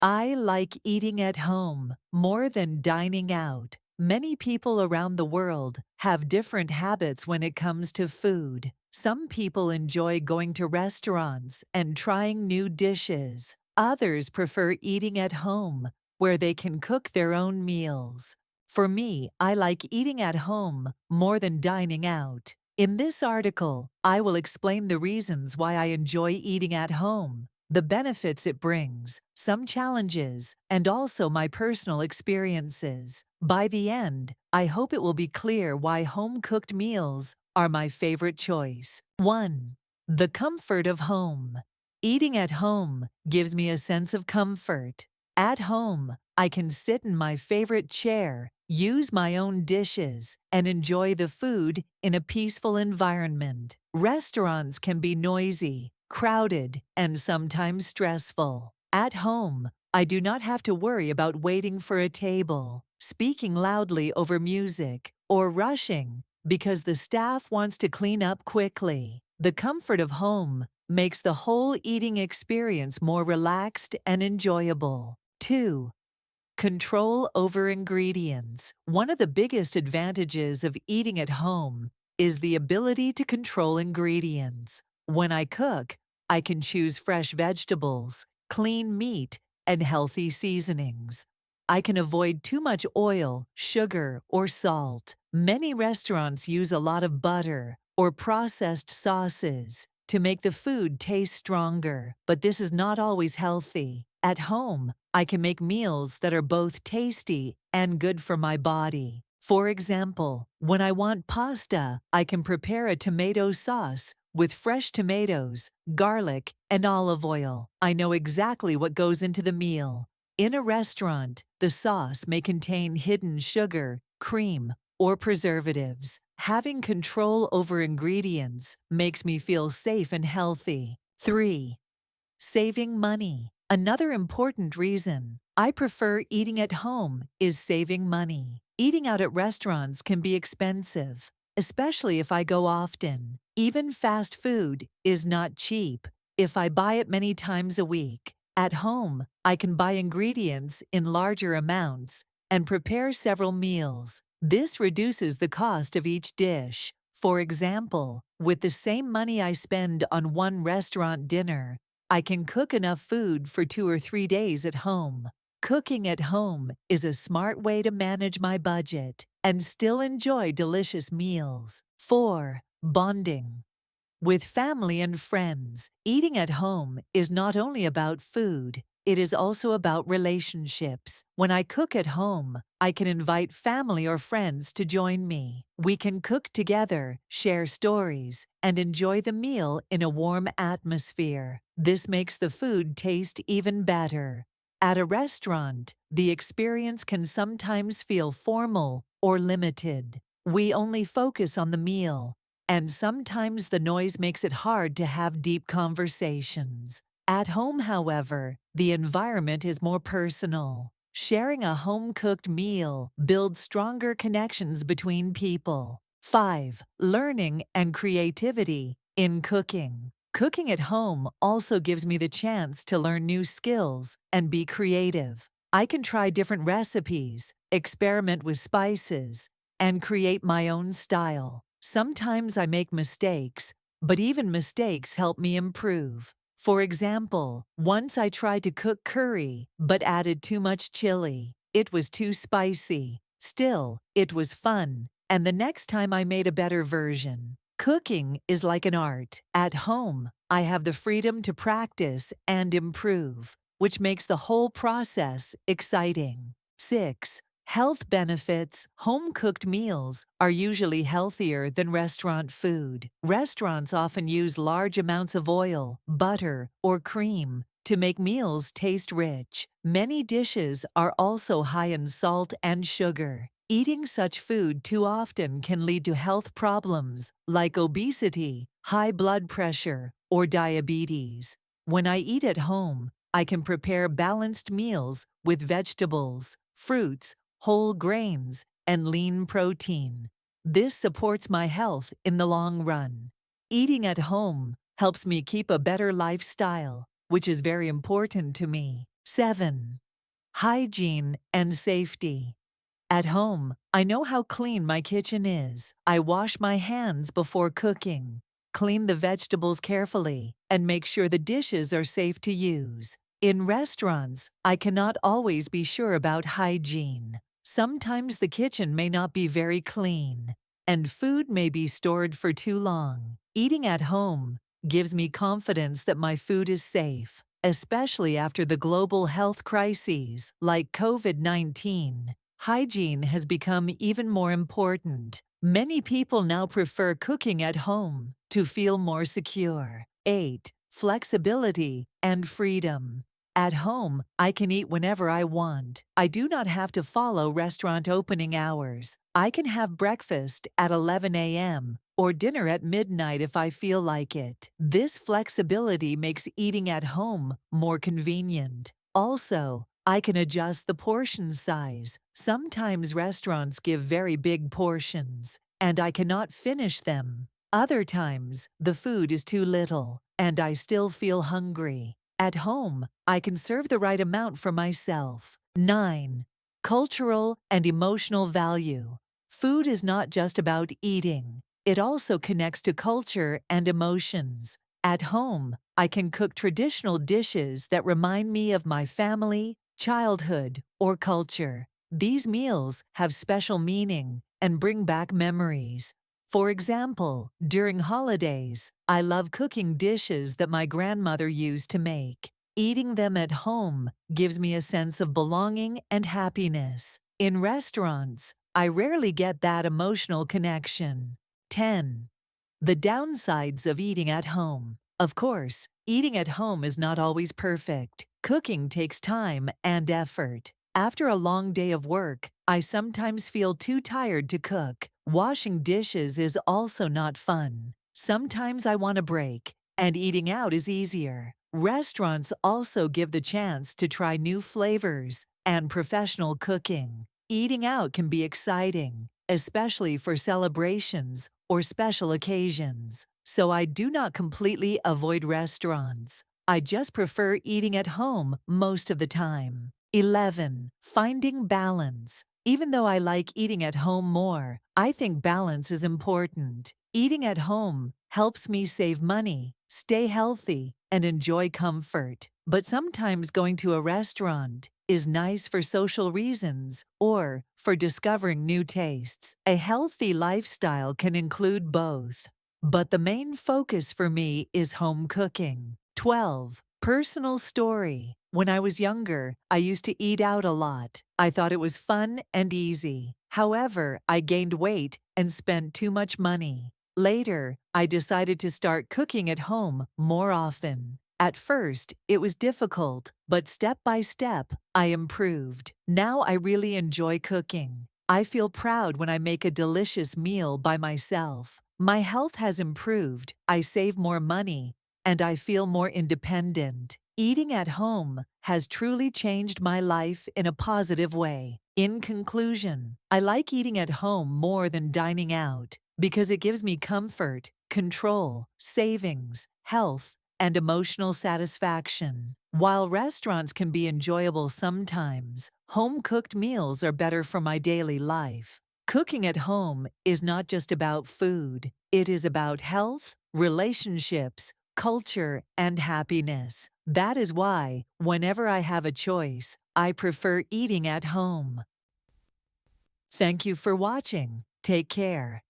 I like eating at home more than dining out. Many people around the world have different habits when it comes to food. Some people enjoy going to restaurants and trying new dishes. Others prefer eating at home, where they can cook their own meals. For me, I like eating at home more than dining out. In this article, I will explain the reasons why I enjoy eating at home, the benefits it brings, some challenges, and also my personal experiences. By the end, I hope it will be clear why home-cooked meals are my favorite choice. 1. The comfort of home. Eating at home gives me a sense of comfort. At home, I can sit in my favorite chair, use my own dishes, and enjoy the food in a peaceful environment. Restaurants can be noisy, crowded, and sometimes stressful. At home, I do not have to worry about waiting for a table, speaking loudly over music, or rushing because the staff wants to clean up quickly. The comfort of home makes the whole eating experience more relaxed and enjoyable. 2. Control over ingredients. One of the biggest advantages of eating at home is the ability to control ingredients. When I cook, I can choose fresh vegetables, clean meat, and healthy seasonings. I can avoid too much oil, sugar, or salt. Many restaurants use a lot of butter or processed sauces to make the food taste stronger, but this is not always healthy. At home, I can make meals that are both tasty and good for my body. For example, when I want pasta, I can prepare a tomato sauce with fresh tomatoes, garlic, and olive oil. I know exactly what goes into the meal. In a restaurant, the sauce may contain hidden sugar, cream, or preservatives. Having control over ingredients makes me feel safe and healthy. 3. Saving money. Another important reason I prefer eating at home is saving money. Eating out at restaurants can be expensive, especially if I go often. Even fast food is not cheap if I buy it many times a week. At home, I can buy ingredients in larger amounts and prepare several meals. This reduces the cost of each dish. For example, with the same money I spend on one restaurant dinner, I can cook enough food for 2 or 3 days at home. Cooking at home is a smart way to manage my budget and still enjoy delicious meals. 4. Bonding. With family and friends, eating at home is not only about food, it is also about relationships. When I cook at home, I can invite family or friends to join me. We can cook together, share stories, and enjoy the meal in a warm atmosphere. This makes the food taste even better. At a restaurant, the experience can sometimes feel formal or limited. We only focus on the meal, and sometimes the noise makes it hard to have deep conversations. At home, however, the environment is more personal. Sharing a home-cooked meal builds stronger connections between people. 5. Learning and creativity in cooking. Cooking at home also gives me the chance to learn new skills and be creative. I can try different recipes, experiment with spices, and create my own style. Sometimes I make mistakes, but even mistakes help me improve. For example, once I tried to cook curry but added too much chili. It was too spicy. Still, it was fun, and the next time I made a better version. Cooking is like an art. At home, I have the freedom to practice and improve, which makes the whole process exciting. 6. Health benefits. Home-cooked meals are usually healthier than restaurant food. Restaurants often use large amounts of oil, butter, or cream to make meals taste rich. Many dishes are also high in salt and sugar. Eating such food too often can lead to health problems like obesity, high blood pressure, or diabetes. When I eat at home, I can prepare balanced meals with vegetables, fruits, whole grains, and lean protein. This supports my health in the long run. Eating at home helps me keep a better lifestyle, which is very important to me. 7. Hygiene and safety. At home, I know how clean my kitchen is. I wash my hands before cooking, clean the vegetables carefully, and make sure the dishes are safe to use. In restaurants, I cannot always be sure about hygiene. Sometimes the kitchen may not be very clean, and food may be stored for too long. Eating at home gives me confidence that my food is safe, especially after the global health crises like COVID-19. Hygiene has become even more important. Many people now prefer cooking at home to feel more secure. 8. Flexibility and freedom. At home, I can eat whenever I want. I do not have to follow restaurant opening hours. I can have breakfast at 11 a.m. or dinner at midnight if I feel like it. This flexibility makes eating at home more convenient. Also, I can adjust the portion size. Sometimes restaurants give very big portions, and I cannot finish them. Other times, the food is too little, and I still feel hungry. At home, I can serve the right amount for myself. 9. Cultural and emotional value. Food is not just about eating. It also connects to culture and emotions. At home, I can cook traditional dishes that remind me of my family, childhood, or culture. These meals have special meaning and bring back memories. For example, during holidays, I love cooking dishes that my grandmother used to make. Eating them at home gives me a sense of belonging and happiness. In restaurants, I rarely get that emotional connection. 10. The downsides of eating at home. Of course, eating at home is not always perfect. Cooking takes time and effort. After a long day of work, I sometimes feel too tired to cook. Washing dishes is also not fun. Sometimes I want a break, and eating out is easier. Restaurants also give the chance to try new flavors and professional cooking. Eating out can be exciting, especially for celebrations or special occasions. So I do not completely avoid restaurants. I just prefer eating at home most of the time. 11. Finding balance. Even though I like eating at home more, I think balance is important. Eating at home helps me save money, stay healthy, and enjoy comfort. But sometimes going to a restaurant is nice for social reasons or for discovering new tastes. A healthy lifestyle can include both. But the main focus for me is home cooking. 12. Personal story. When I was younger, I used to eat out a lot. I thought it was fun and easy. However, I gained weight and spent too much money. Later, I decided to start cooking at home more often. At first, it was difficult, but step by step, I improved. Now I really enjoy cooking. I feel proud when I make a delicious meal by myself. My health has improved, I save more money, and I feel more independent. Eating at home has truly changed my life in a positive way. In conclusion, I like eating at home more than dining out because it gives me comfort, control, savings, health, and emotional satisfaction. While restaurants can be enjoyable sometimes, home-cooked meals are better for my daily life. Cooking at home is not just about food. It is about health, relationships, culture, and happiness. That is why, whenever I have a choice, I prefer eating at home. Thank you for watching. Take care.